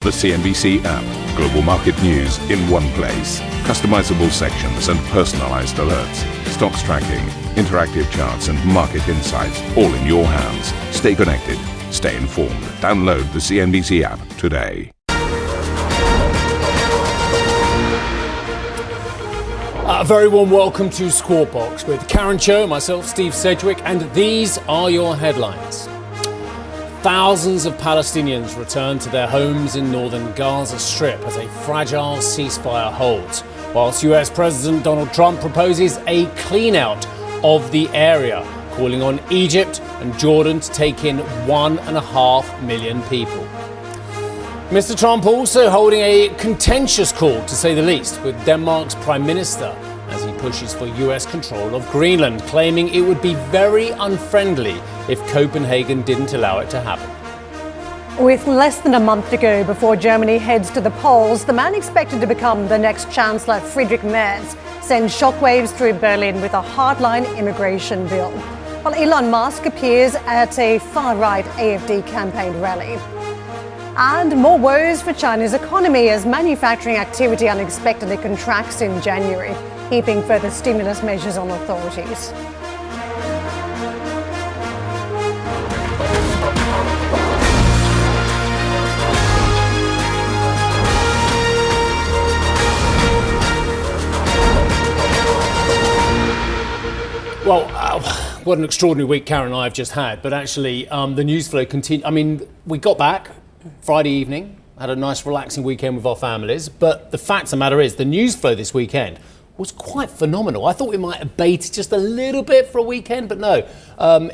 The CNBC app. Global market news in one place. Customizable sections and personalized alerts. Stocks tracking, interactive charts and market insights all in your hands. Stay connected. Stay informed. Download the CNBC app today. A very warm welcome to Squawk Box with Karen Cho, myself, Steve Sedgwick, and these are your headlines. Thousands of Palestinians return to their homes in northern Gaza Strip as a fragile ceasefire holds, whilst US President Donald Trump proposes a clean-out of the area, calling on Egypt and Jordan to take in 1.5 million people. Mr. Trump also holding a contentious call, to say the least, with Denmark's Prime Minister as he pushes for US control of Greenland, claiming it would be very unfriendly if Copenhagen didn't allow it to happen. With less than a month to go before Germany heads to the polls, the man expected to become the next chancellor, Friedrich Merz, sends shockwaves through Berlin with a hardline immigration bill, while Elon Musk appears at a far-right AfD campaign rally. And more woes for China's economy as manufacturing activity unexpectedly contracts in January, heaping further stimulus measures on authorities. Well, what an extraordinary week Karen and I have just had. But actually, the news flow continued. I mean, we got back Friday evening, had a nice relaxing weekend with our families. But the fact of the matter is, the news flow this weekend was quite phenomenal. I thought we might abate just a little bit for a weekend, but no.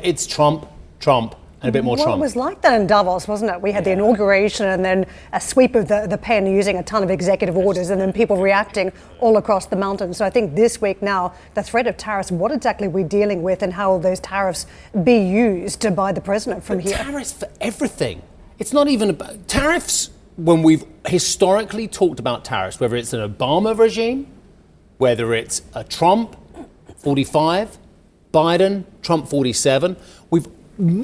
It's Trump, and a bit more Trump. It was like that in Davos, wasn't it? We had the inauguration and then a sweep of the pen using a ton of executive orders and then people reacting all across the mountain. So I think this week now, the threat of tariffs, what exactly we're dealing with and how will those tariffs be used by the president from here? Tariffs for everything. It's not even about tariffs when we've historically talked about tariffs, whether it's an Obama regime, whether it's a Trump 45, Biden, Trump 47, we've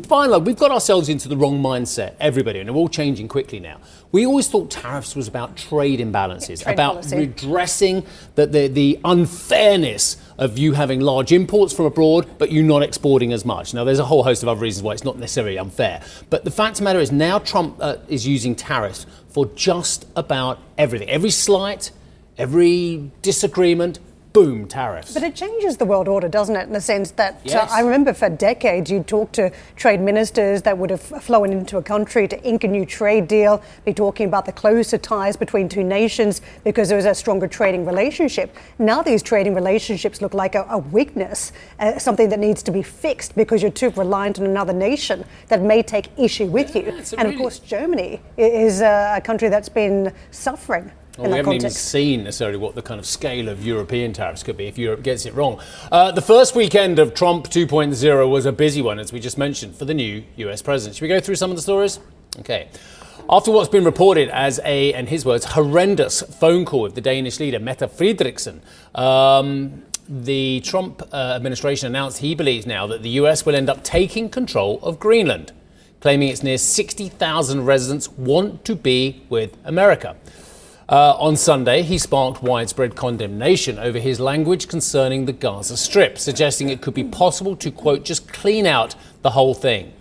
got ourselves into the wrong mindset, everybody, and we're all changing quickly now. We always thought tariffs was about trade imbalances, about redressing the unfairness of you having large imports from abroad, but you not exporting as much. Now, there's a whole host of other reasons why it's not necessarily unfair. But the fact of the matter is now Trump is using tariffs for just about everything. Every slight, every disagreement, boom, tariffs. But it changes the world order, doesn't it, in the sense that Yes. I remember for decades you'd talk to trade ministers that would have flown into a country to ink a new trade deal, be talking about the closer ties between two nations because there was a stronger trading relationship. Now these trading relationships look like a weakness, something that needs to be fixed because you're too reliant on another nation that may take issue with you. And of course, Germany is a country that's been suffering. Well, we haven't even seen necessarily what the kind of scale of European tariffs could be if Europe gets it wrong. The first weekend of Trump 2.0 was a busy one, as we just mentioned, for the new US president. Should we go through some of the stories? Okay. After what's been reported as in his words, horrendous phone call with the Danish leader, Mette Frederiksen, the Trump administration announced he believes now that the US will end up taking control of Greenland, claiming its near 60,000 residents want to be with America. On Sunday, he sparked widespread condemnation over his language concerning the Gaza Strip, suggesting it could be possible to, quote, just clean out the whole thing.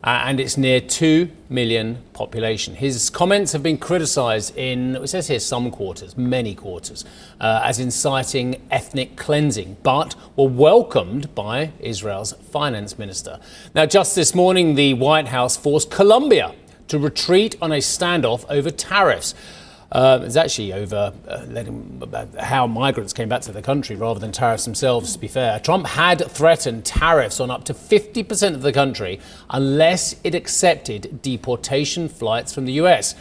And its near 2 million population. His comments have been criticised in, it says here, some quarters, many quarters, as inciting ethnic cleansing, but were welcomed by Israel's finance minister. Now, just this morning, the White House forced Colombia to retreat on a standoff over tariffs. It's actually over how migrants came back to the country rather than tariffs themselves, to be fair. Trump had threatened tariffs on up to 50% of the country unless it accepted deportation flights from the US.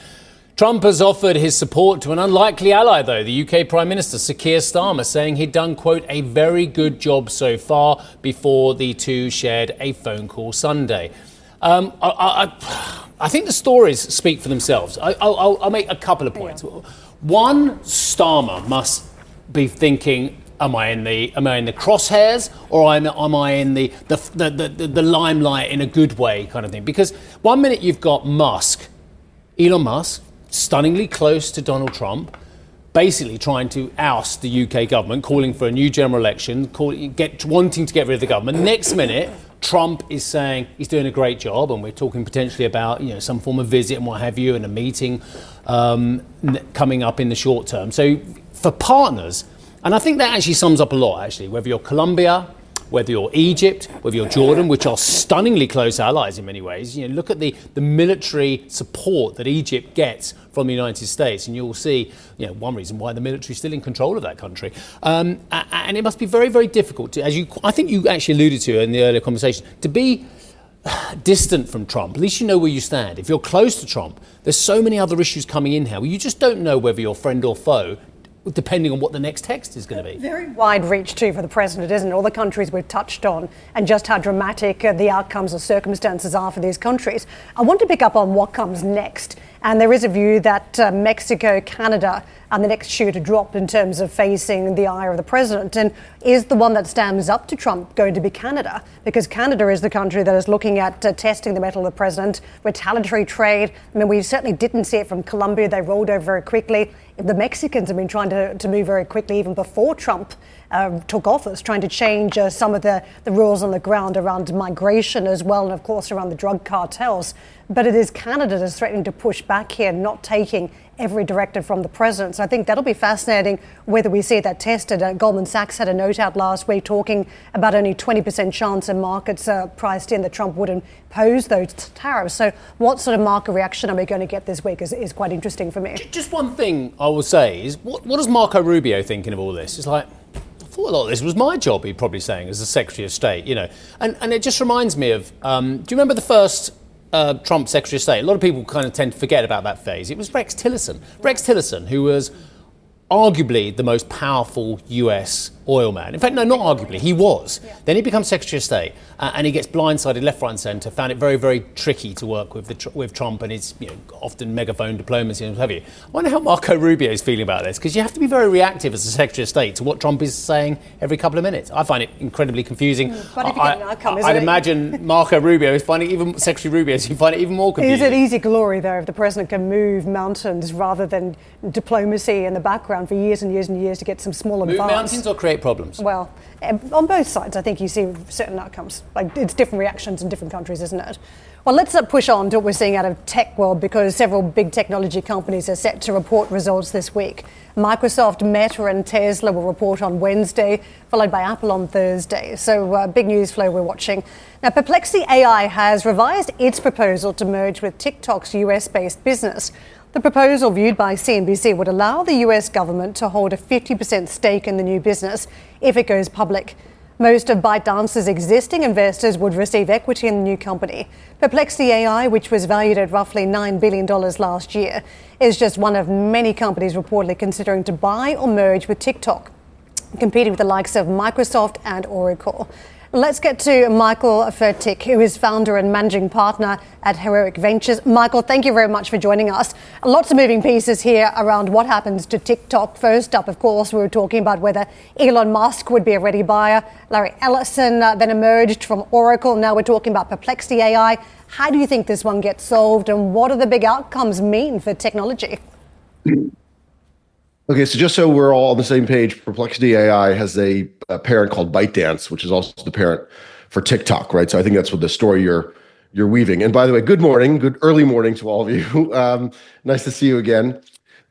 Trump has offered his support to an unlikely ally, though, the UK Prime Minister, Sir Keir Starmer, saying he'd done, quote, a very good job so far before the two shared a phone call Sunday. I think the stories speak for themselves. I'll make a couple of points. Yeah. One, Starmer must be thinking, am I in the crosshairs, or am I in the limelight in a good way kind of thing? Because one minute you've got Musk Elon Musk, stunningly close to Donald Trump, basically trying to oust the UK government, calling for a new general election, wanting to get rid of the government. Next minute, Trump is saying he's doing a great job, and we're talking potentially about some form of visit and what have you, and a meeting coming up in the short term. So for partners, and I think that actually sums up a lot, actually, whether you're Colombia, whether you're Egypt, whether you're Jordan, which are stunningly close allies in many ways. Look at the military support that Egypt gets from the United States, and you'll see one reason why the military is still in control of that country. And it must be very, very difficult to, I think you actually alluded to in the earlier conversation, to be distant from Trump. At least you know where you stand. If you're close to Trump, there's so many other issues coming in here where you just don't know whether you're friend or foe, depending on what the next text is going to be. Very wide reach too for the president, isn't it? All the countries we've touched on, and just how dramatic the outcomes or circumstances are for these countries. I want to pick up on what comes next. And there is a view that Mexico, Canada are the next shoe to drop in terms of facing the ire of the president. And is the one that stands up to Trump going to be Canada? Because Canada is the country that is looking at testing the mettle of the president, retaliatory trade. I mean, we certainly didn't see it from Colombia. They rolled over very quickly. The Mexicans have been trying to move very quickly, even before Trump took office, trying to change some of the rules on the ground around migration as well, and of course around the drug cartels. But it is Canada that's threatening to push back here, not taking every directive from the president. So I think that'll be fascinating whether we see that tested. Goldman Sachs had a note out last week talking about only 20% chance in markets priced in that Trump would impose those tariffs. So what sort of market reaction are we going to get this week is quite interesting for me. Just one thing I will say is, what is Marco Rubio thinking of all this? It's like, I thought a lot of this was my job, he'd probably saying, as the Secretary of State, And it just reminds me of, do you remember the first Trump Secretary of State? A lot of people kind of tend to forget about that phase. It was Rex Tillerson. Rex Tillerson, who was arguably the most powerful US oil man. In fact, no, not arguably, he was. Yeah. Then he becomes Secretary of State and he gets blindsided left, right and centre, found it very, very tricky to work with Trump and his often megaphone diplomacy and what have you. I wonder how Marco Rubio is feeling about this, because you have to be very reactive as the Secretary of State to what Trump is saying every couple of minutes. I find it incredibly confusing. But if you get an outcome, I'd imagine Marco Rubio is finding Secretary Rubio is finding it even more confusing. Is it easy glory, though, if the president can move mountains rather than diplomacy in the background for years and years and years to get some small advance? Move mountains or create problems? Well, on both sides, I think you see certain outcomes. Like, it's different reactions in different countries, isn't it? Well, let's push on to what we're seeing out of tech world, because several big technology companies are set to report results this week. Microsoft, Mette and Tesla will report on Wednesday, followed by Apple on Thursday. So big news flow we're watching. Now, Perplexity AI has revised its proposal to merge with TikTok's US-based business. The proposal, viewed by CNBC, would allow the US government to hold a 50% stake in the new business if it goes public. Most of ByteDance's existing investors would receive equity in the new company. Perplexity AI, which was valued at roughly $9 billion last year, is just one of many companies reportedly considering to buy or merge with TikTok, competing with the likes of Microsoft and Oracle. Let's get to Michael Fertik, who is founder and managing partner at Heroic Ventures. Michael, thank you very much for joining us. Lots of moving pieces here around what happens to TikTok. First up, of course, we were talking about whether Elon Musk would be a ready buyer. Larry Ellison then emerged from Oracle. Now we're talking about Perplexity AI. How do you think this one gets solved, and what do the big outcomes mean for technology? Okay, so just so we're all on the same page, Perplexity AI has a parent called ByteDance, which is also the parent for TikTok, right? So I think that's what the story you're weaving. And by the way, good morning, good early morning to all of you. Nice to see you again.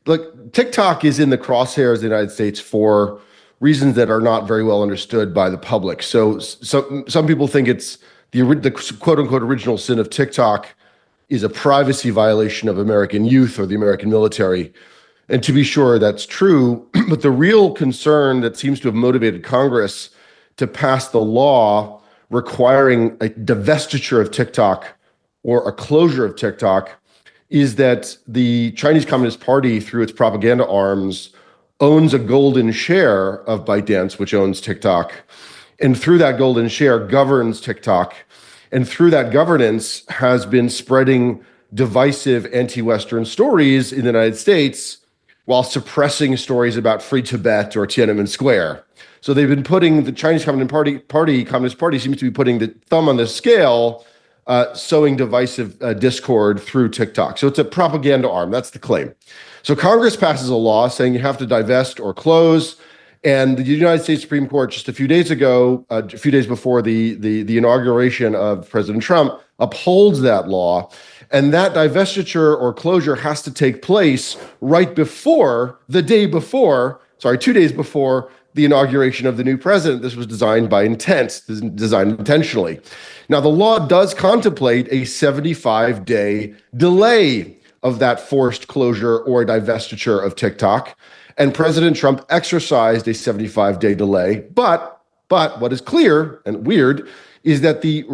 Look, TikTok is in the crosshairs of the United States for reasons that are not very well understood by the public. So some people think it's the quote unquote original sin of TikTok is a privacy violation of American youth or the American military. And to be sure, that's true. But the real concern that seems to have motivated Congress to pass the law requiring a divestiture of TikTok or a closure of TikTok is that the Chinese Communist Party, through its propaganda arms, owns a golden share of ByteDance, which owns TikTok. And through that golden share governs TikTok. And through that governance has been spreading divisive anti-Western stories in the United States, while suppressing stories about Free Tibet or Tiananmen Square. So they've been putting, the Chinese Communist Party seems to be putting the thumb on the scale sowing divisive discord through TikTok. So it's a propaganda arm. That's the claim. So Congress passes a law saying you have to divest or close. And the United States Supreme Court just a few days ago, a few days before the inauguration of President Trump, upholds that law. And that divestiture or closure has to take place right before, 2 days before the inauguration of the new president. This was designed by intent, designed intentionally. Now, the law does contemplate a 75-day delay of that forced closure or divestiture of TikTok. And President Trump exercised a 75-day delay. But what is clear and weird is that the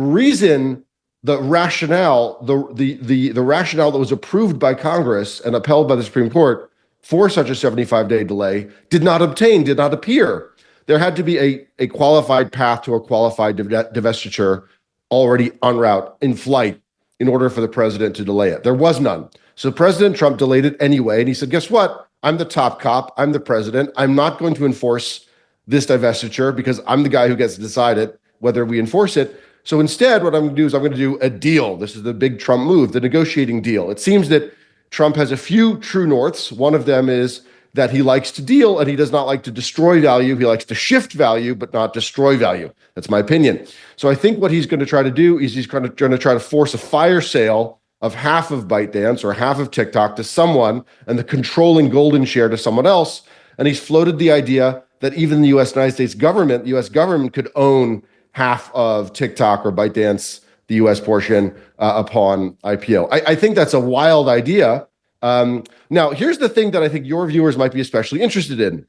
rationale that was approved by Congress and upheld by the Supreme Court for such a 75-day delay did not appear. There had to be a qualified path to a qualified divestiture already en route, in flight, in order for the president to delay it. There was none. So President Trump delayed it anyway, and he said, guess what? I'm the top cop. I'm the president. I'm not going to enforce this divestiture because I'm the guy who gets to decide it, whether we enforce it. So instead, what I'm going to do is I'm going to do a deal. This is the big Trump move, the negotiating deal. It seems that Trump has a few true norths. One of them is that he likes to deal and he does not like to destroy value. He likes to shift value, but not destroy value. That's my opinion. So I think what he's going to try to do is he's going to try to force a fire sale of half of ByteDance or half of TikTok to someone and the controlling golden share to someone else. And he's floated the idea that even the U.S. government could own half of TikTok or ByteDance, the U.S. portion, upon IPO. I think that's a wild idea. Now, here's the thing that I think your viewers might be especially interested in.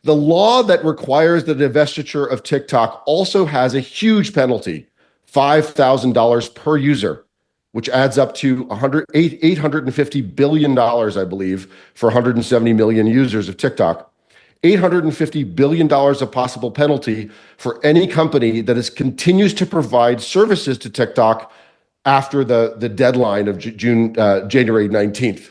The law that requires the divestiture of TikTok also has a huge penalty, $5,000 per user, which adds up to $850 billion, I believe, for 170 million users of TikTok. $850 billion of possible penalty for any company that continues to provide services to TikTok after the deadline of January 19th.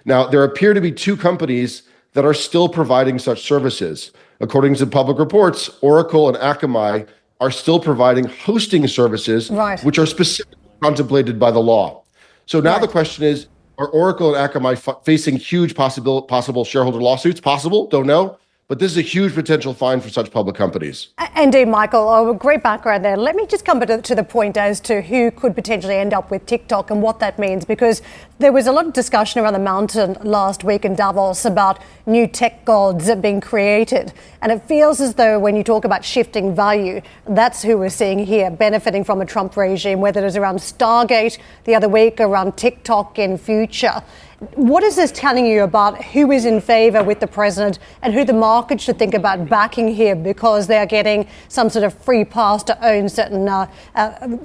Now, there appear to be two companies that are still providing such services. According to public reports, Oracle and Akamai are still providing hosting services, right, which are specifically contemplated by the law. So now the question is, are Oracle and Akamai facing huge possible shareholder lawsuits? Possible, don't know. But this is a huge potential fine for such public companies. Indeed, Michael, a great background there. Let me just come to the point as to who could potentially end up with TikTok and what that means, because there was a lot of discussion around the mountain last week in Davos about new tech gods being created. And it feels as though when you talk about shifting value, that's who we're seeing here benefiting from a Trump regime, whether it is around Stargate the other week, around TikTok in future. What is this telling you about who is in favor with the president and who the market should think about backing here because they're getting some sort of free pass to own certain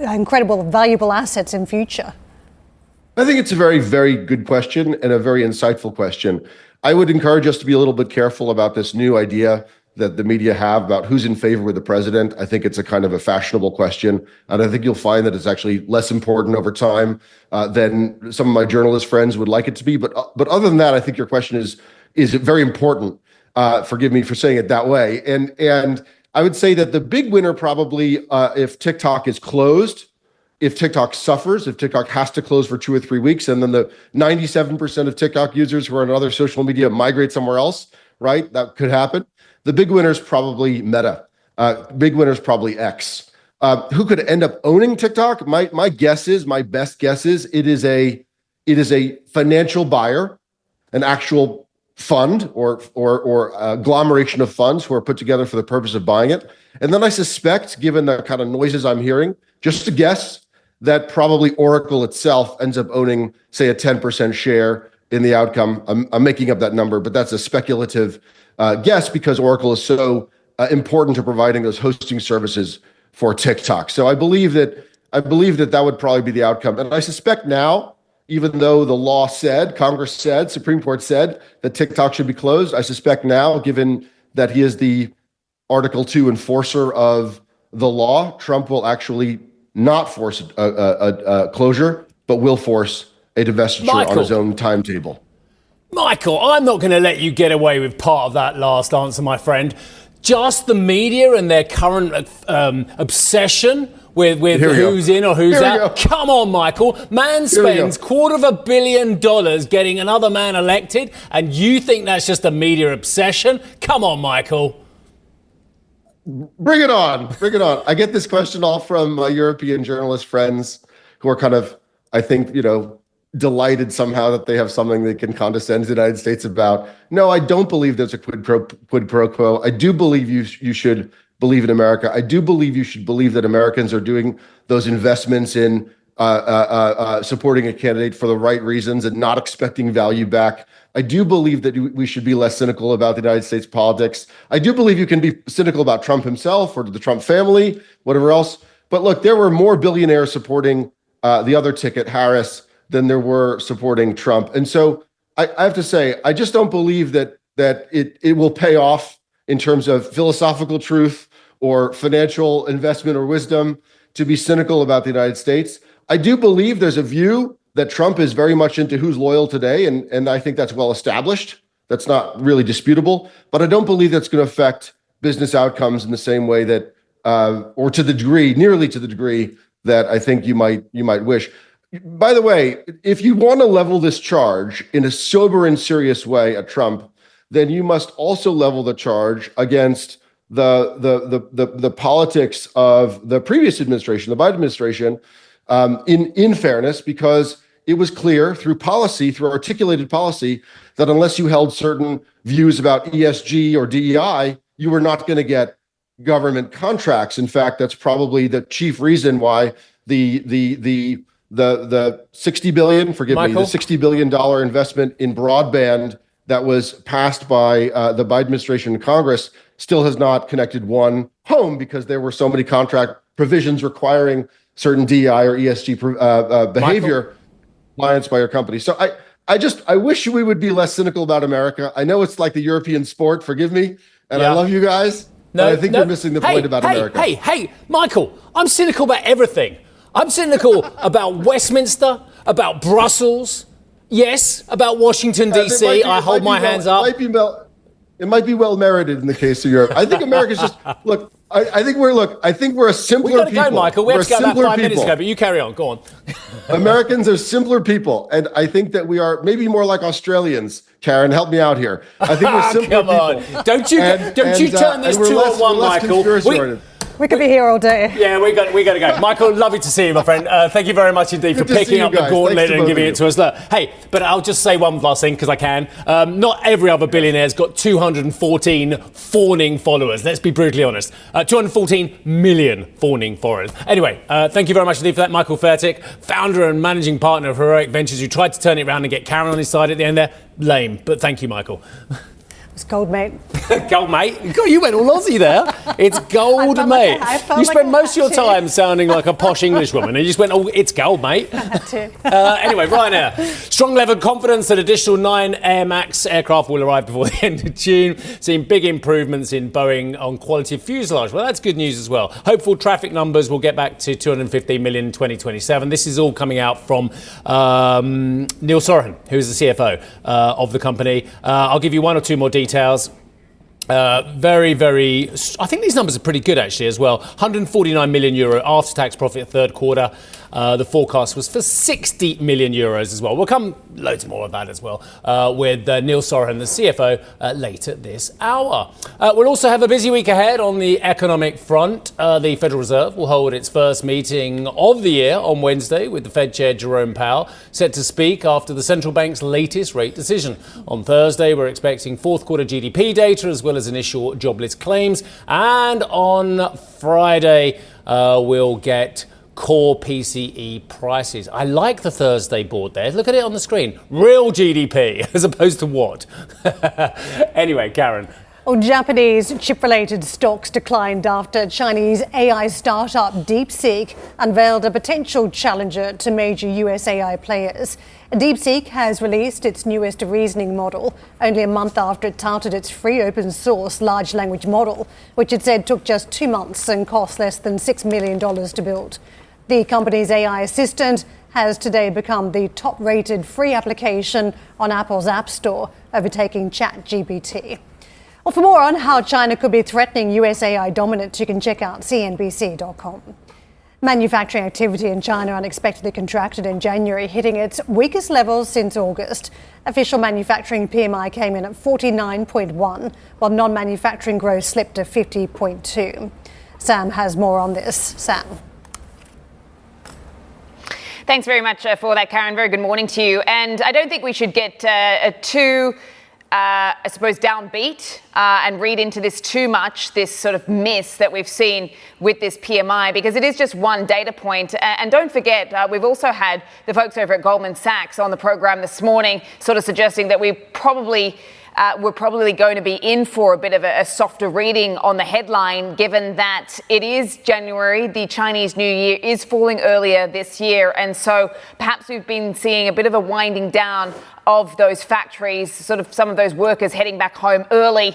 incredible, valuable assets in future? I think it's a very, very good question and a very insightful question. I would encourage us to be a little bit careful about this new idea that the media have about who's in favor with the president. I think it's a kind of a fashionable question. And I think you'll find that it's actually less important over time than some of my journalist friends would like it to be. But other than that, I think your question is very important. Forgive me for saying it that way. And I would say that the big winner probably, if TikTok is closed, if TikTok suffers, if TikTok has to close for 2 or 3 weeks, and then the 97% of TikTok users who are on other social media migrate somewhere else, right? That could happen. The big winner is probably Mette. Big winner is probably X. Who could end up owning TikTok? My best guess is it is a financial buyer, an actual fund or agglomeration of funds who are put together for the purpose of buying it. And then I suspect, given the kind of noises I'm hearing, just to guess, that probably Oracle itself ends up owning, say, a 10% share in the outcome. I'm making up that number, but that's a speculative guess because Oracle is so important to providing those hosting services for TikTok. So I believe that would probably be the outcome. And I suspect now, even though the law said, Congress said, Supreme Court said that TikTok should be closed, I suspect now, given that he is the Article 2 enforcer of the law, Trump will actually not force a closure, but will force a divestiture on his own timetable. Michael, I'm not going to let you get away with part of that last answer, my friend. Just the media and their current obsession with who's in or who's out. Come on, Michael. Man spends $250 million getting another man elected, and you think that's just a media obsession? Come on, Michael. Bring it on. Bring it on. I get this question all from my European journalist friends who are kind of, I think, delighted somehow that they have something they can condescend to the United States about. No, I don't believe there's a quid pro quo. I do believe you should believe in America. I do believe you should believe that Americans are doing those investments in supporting a candidate for the right reasons and not expecting value back. I do believe that we should be less cynical about the United States politics. I do believe you can be cynical about Trump himself or the Trump family, whatever else. But look, there were more billionaires supporting the other ticket, Harris, than there were supporting Trump. And so I have to say, I just don't believe that it will pay off in terms of philosophical truth or financial investment or wisdom to be cynical about the United States. I do believe there's a view that Trump is very much into who's loyal today, and I think that's well established. That's not really disputable, but I don't believe that's going to affect business outcomes in the same way that, or to the degree, nearly to the degree that I think you might wish. By the way, if you want to level this charge in a sober and serious way at Trump, then you must also level the charge against the politics of the previous administration, the Biden administration, in fairness, because it was clear through articulated policy, that unless you held certain views about ESG or DEI, you were not going to get government contracts. In fact, that's probably the chief reason why the $60 billion, the $60 billion investment in broadband that was passed by the Biden administration and Congress still has not connected one home, because there were so many contract provisions requiring certain DEI or ESG behavior compliance by your company. So I wish we would be less cynical about America. I know it's like the European sport, forgive me, and I love you guys, but I think you're missing the point about America. Hey, Michael, I'm cynical about everything. I'm cynical about Westminster, about Brussels, yes, about Washington, D.C. I hold my hands up. It might be well merited in the case of Europe. I think America's just, look, I think we're a simpler people. We got to go, Michael. We have to go about 5 minutes ago, but you carry on. Go on. Americans are simpler people, and I think that we are maybe more like Australians. Karen, help me out here. I think we're simpler people. Don't you turn this 2-on-1, Michael. We could be here all day. Yeah, we got to go. Michael, lovely to see you, my friend. Thank you very much indeed for picking up the gauntlet and giving it to us. Look, hey, but I'll just say one last thing, because I can. Not every other billionaire's got 214 fawning followers. Let's be brutally honest. 214 million fawning followers. Anyway, thank you very much indeed for that. Michael Frederiksen, founder and managing partner of Heroic Ventures, who tried to turn it around and get Karen on his side at the end there. Lame, but thank you, Michael. It's gold, mate. Gold, mate? God, you went all Aussie there. It's gold, mate. You spent most of your time sounding like a posh Englishwoman, and you just went, oh, it's gold, mate. I had to. Anyway, Ryanair. Strong level of confidence that additional 9 Air Max aircraft will arrive before the end of June. Seeing big improvements in Boeing on quality of fuselage. Well, that's good news as well. Hopeful traffic numbers will get back to 215 million in 2027. This is all coming out from Neil Sorahan, who is the CFO of the company. I'll give you one or two more details. Very, I think these numbers are pretty good actually as well. 149 million euro after-tax profit third quarter. The forecast was for 60 million euros as well. We'll come loads more of that as well with Neil Sorahan, the CFO, later this hour. We'll also have a busy week ahead on the economic front. The Federal Reserve will hold its first meeting of the year on Wednesday, with the Fed Chair Jerome Powell set to speak after the central bank's latest rate decision. On Thursday, we're expecting fourth quarter GDP data as well as initial jobless claims. And on Friday, we'll get core PCE prices. I like the Thursday board there. Look at it on the screen. Real GDP as opposed to what? Anyway, Karen. Well, Japanese chip-related stocks declined after Chinese AI startup DeepSeek unveiled a potential challenger to major US AI players. DeepSeek has released its newest reasoning model only a month after it touted its free open-source large language model, which it said took just 2 months and cost less than $6 million to build. The company's AI assistant has today become the top-rated free application on Apple's App Store, overtaking ChatGPT. Well, for more on how China could be threatening US AI dominance, you can check out CNBC.com. Manufacturing activity in China unexpectedly contracted in January, hitting its weakest levels since August. Official manufacturing PMI came in at 49.1, while non-manufacturing growth slipped to 50.2. Sam has more on this. Sam. Thanks very much for that, Karen. Very good morning to you. And I don't think we should get too downbeat and read into this too much, this sort of miss that we've seen with this PMI, because it is just one data point. And don't forget, we've also had the folks over at Goldman Sachs on the program this morning sort of suggesting that we're probably going to be in for a bit of a softer reading on the headline, given that it is January. The Chinese New Year is falling earlier this year. And so perhaps we've been seeing a bit of a winding down of those factories, sort of some of those workers heading back home early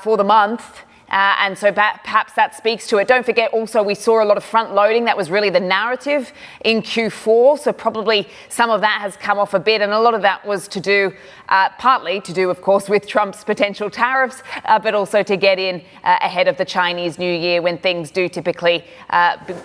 for the month. And so perhaps that speaks to it. Don't forget also we saw a lot of front loading. That was really the narrative in Q4. So probably some of that has come off a bit. And a lot of that was to do, partly to do, of course, with Trump's potential tariffs, but also to get in ahead of the Chinese New Year when things do typically,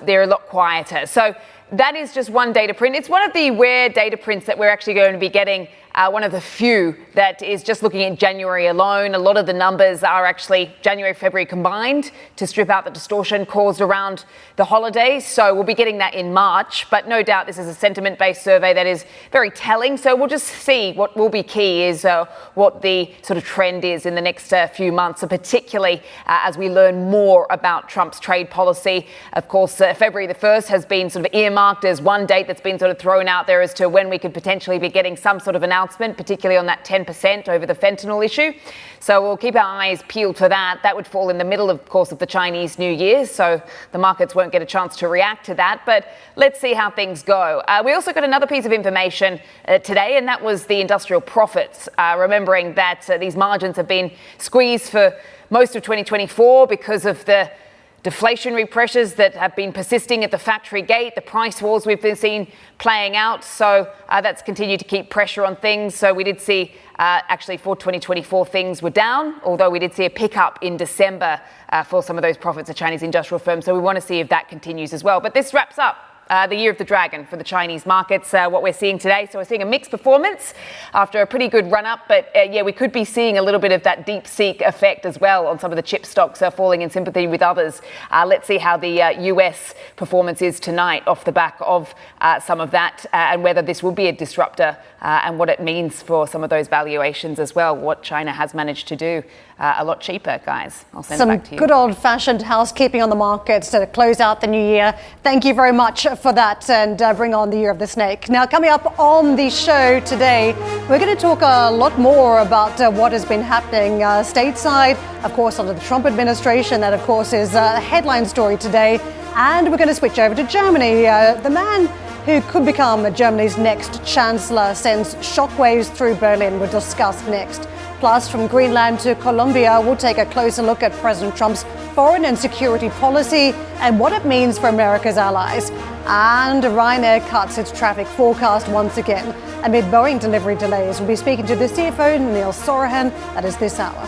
they're a lot quieter. So that is just one data print. It's one of the rare data prints that we're actually going to be getting, one of the few that is just looking at January alone. A lot of the numbers are actually January, February combined to strip out the distortion caused around the holidays. So we'll be getting that in March. But no doubt this is a sentiment-based survey that is very telling. So we'll just see. What will be key is what the sort of trend is in the next few months, and particularly as we learn more about Trump's trade policy. Of course, February the 1st has been sort of earmarked as one date that's been sort of thrown out there as to when we could potentially be getting some sort of announcement, particularly on that 10% over the fentanyl issue. So we'll keep our eyes peeled for that. That would fall in the middle, of course, of the Chinese New Year, so the markets won't get a chance to react to that. But let's see how things go. We also got another piece of information today, and that was the industrial profits. Remembering that these margins have been squeezed for most of 2024 because of the deflationary pressures that have been persisting at the factory gate, the price wars we've been seeing playing out. So that's continued to keep pressure on things. So we did see actually for 2024 things were down, although we did see a pickup in December for some of those profits of Chinese industrial firms. So we want to see if that continues as well. But this wraps up the year of the dragon for the Chinese markets, what we're seeing today. So we're seeing a mixed performance after a pretty good run up. But we could be seeing a little bit of that deep seek effect as well on some of the chip stocks falling in sympathy with others. Let's see how the US performance is tonight off the back of some of that and whether this will be a disruptor and what it means for some of those valuations as well, what China has managed to do a lot cheaper, guys. I'll send it back to you. Some good old-fashioned housekeeping on the markets to close out the new year. Thank you very much for that, and bring on the year of the snake. Now, coming up on the show today, we're going to talk a lot more about what has been happening stateside, of course, under the Trump administration. That, of course, is a headline story today. And we're going to switch over to Germany. The man who could become Germany's next chancellor sends shockwaves through Berlin. We'll discuss next. Plus, from Greenland to Colombia, we'll take a closer look at President Trump's foreign and security policy and what it means for America's allies. And Ryanair cuts its traffic forecast once again amid Boeing delivery delays. We'll be speaking to the CFO, Neil Sorahan. That is this hour.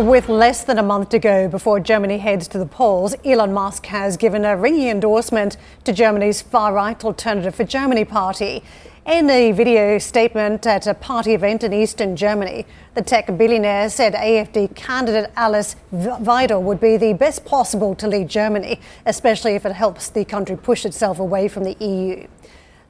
With less than a month to go before Germany heads to the polls, Elon Musk has given a ringing endorsement to Germany's far-right Alternative for Germany party. In a video statement at a party event in eastern Germany, the tech billionaire said AfD candidate Alice Weidel would be the best possible to lead Germany, especially if it helps the country push itself away from the EU.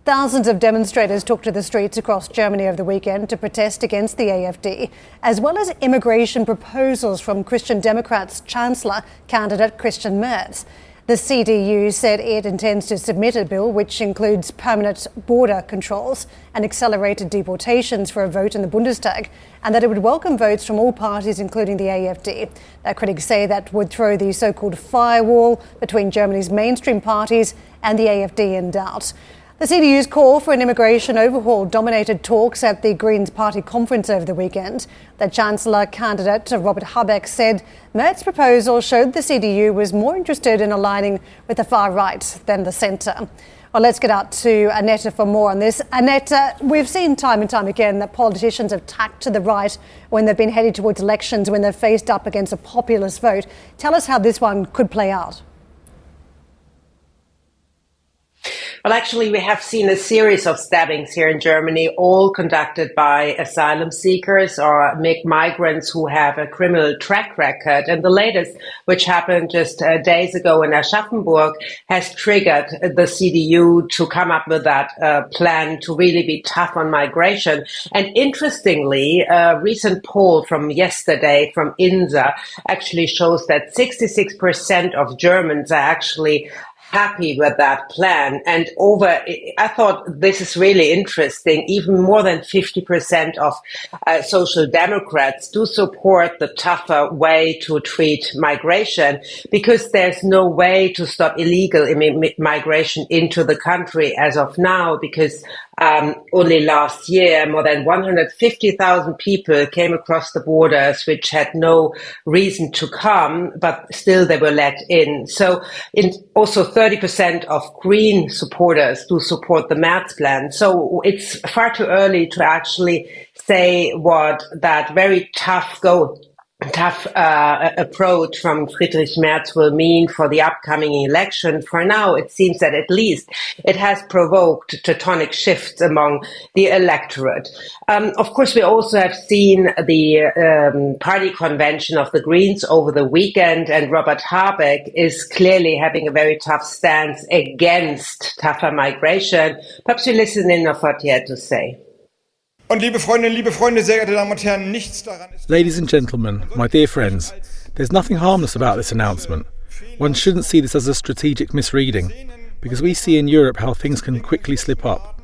Thousands of demonstrators took to the streets across Germany over the weekend to protest against the AfD, as well as immigration proposals from Christian Democrats' chancellor candidate Friedrich Merz. The CDU said it intends to submit a bill which includes permanent border controls and accelerated deportations for a vote in the Bundestag, and that it would welcome votes from all parties, including the AfD. Now, critics say that would throw the so-called firewall between Germany's mainstream parties and the AfD in doubt. The CDU's call for an immigration overhaul dominated talks at the Greens party conference over the weekend. The Chancellor candidate, Robert Habeck, said Merz's proposal showed the CDU was more interested in aligning with the far right than the centre. Well, let's get out to Annette for more on this. Annette, we've seen time and time again that politicians have tacked to the right when they've been heading towards elections, when they're faced up against a populist vote. Tell us how this one could play out. Well, actually, we have seen a series of stabbings here in Germany, all conducted by asylum seekers or migrants who have a criminal track record. And the latest, which happened just days ago in Aschaffenburg, has triggered the CDU to come up with that plan to really be tough on migration. And interestingly, a recent poll from yesterday from INSA actually shows that 66% of Germans are actually happy with that plan. And I thought this is really interesting. Even more than 50% of social democrats do support the tougher way to treat migration, because there's no way to stop illegal migration into the country as of now, because only last year, more than 150,000 people came across the borders, which had no reason to come, but still they were let in. So also 30% of Green supporters do support the Merz plan. So it's far too early to actually say what that very tough approach from Friedrich Merz will mean for the upcoming election. For now, it seems that at least it has provoked tectonic shifts among the electorate. Of course, we also have seen the party convention of the Greens over the weekend, and Robert Habeck is clearly having a very tough stance against tougher migration. Perhaps we listen in on what he had to say. Liebe Freunde, sehr geehrte Damen und Herren, nichts daran ist... Ladies and gentlemen, my dear friends, there's nothing harmless about this announcement. One shouldn't see this as a strategic misreading, because we see in Europe how things can quickly slip up.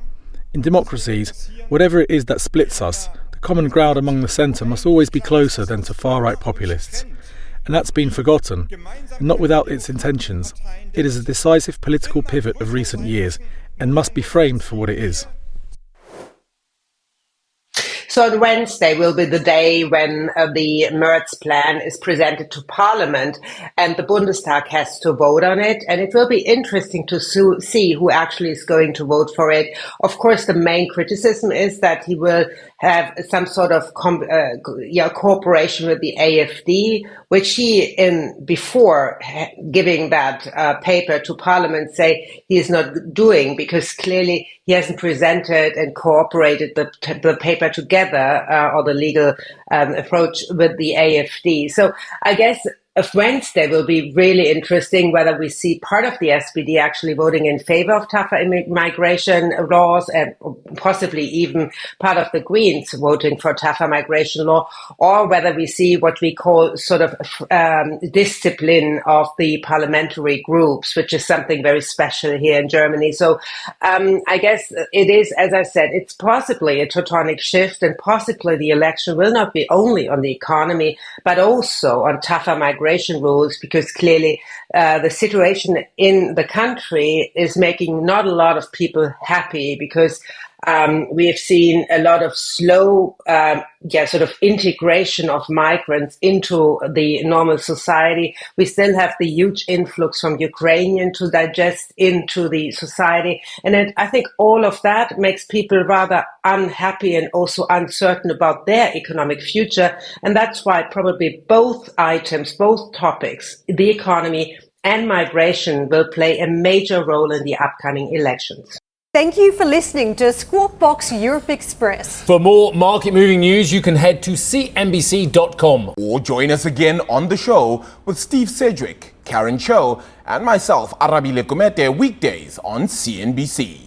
In democracies, whatever it is that splits us, the common ground among the centre must always be closer than to far-right populists. And that's been forgotten, and not without its intentions. It is a decisive political pivot of recent years, and must be framed for what it is. So on Wednesday will be the day when the Merz plan is presented to Parliament, and the Bundestag has to vote on it. And it will be interesting to see who actually is going to vote for it. Of course, the main criticism is that he will have some sort of cooperation with the AfD, which he, before giving that paper to Parliament, say he is not doing, because clearly he hasn't presented and cooperated the paper together, or the legal approach with the AfD. So I guess Wednesday will be really interesting, whether we see part of the SPD actually voting in favor of tougher migration laws, and possibly even part of the Greens voting for tougher migration law, or whether we see what we call sort of discipline of the parliamentary groups, which is something very special here in Germany. So I guess it is, as I said, it's possibly a tectonic shift, and possibly the election will not be only on the economy, but also on tougher migration rules, because clearly the situation in the country is making not a lot of people happy, because we have seen a lot of slow sort of integration of migrants into the normal society. We still have the huge influx from Ukrainian to digest into the society. And I think all of that makes people rather unhappy and also uncertain about their economic future. And that's why probably both items, both topics, the economy and migration, will play a major role in the upcoming elections. Thank you for listening to Squawk Box Europe Express. For more market-moving news, you can head to CNBC.com. Or join us again on the show with Steve Sedgwick, Karen Cho, and myself, Arabile Mette, weekdays on CNBC.